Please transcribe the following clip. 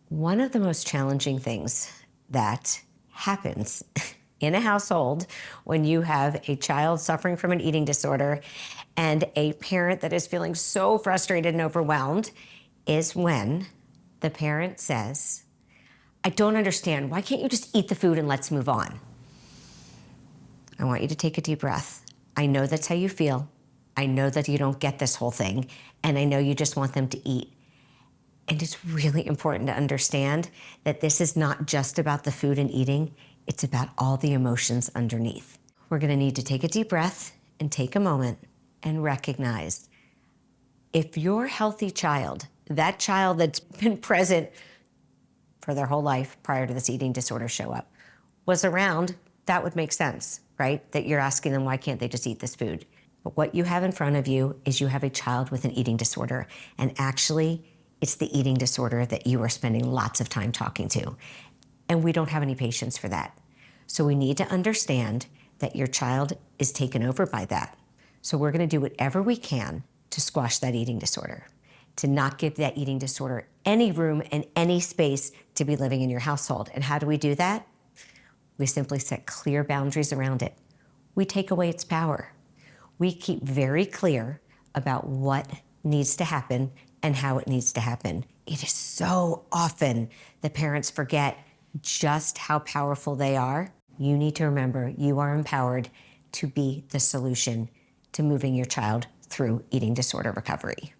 One of the most challenging things that happens in a household when you have a child suffering from an eating disorder and a parent that is feeling so frustrated and overwhelmed is when the parent says, I don't understand. Why can't you just eat the food and let's move on? I want you to take a deep breath. I know that's how you feel. I know that you don't get this whole thing, and I know you just want them to eat. And it's really important to understand that this is not just about the food and eating, it's about all the emotions underneath. We're gonna need to take a deep breath and take a moment and recognize if your healthy child, that child that's been present for their whole life prior to this eating disorder show up, was around, that would make sense, right? That you're asking them, why can't they just eat this food? But what you have in front of you is you have a child with an eating disorder, and actually, it's the eating disorder that you are spending lots of time talking to. And we don't have any patience for that. So we need to understand that your child is taken over by that. So we're gonna do whatever we can to squash that eating disorder, to not give that eating disorder any room and any space to be living in your household. And how do we do that? We simply set clear boundaries around it. We take away its power. We keep very clear about what needs to happen and how it needs to happen. It is so often the parents forget just how powerful they are. You need to remember you are empowered to be the solution to moving your child through eating disorder recovery.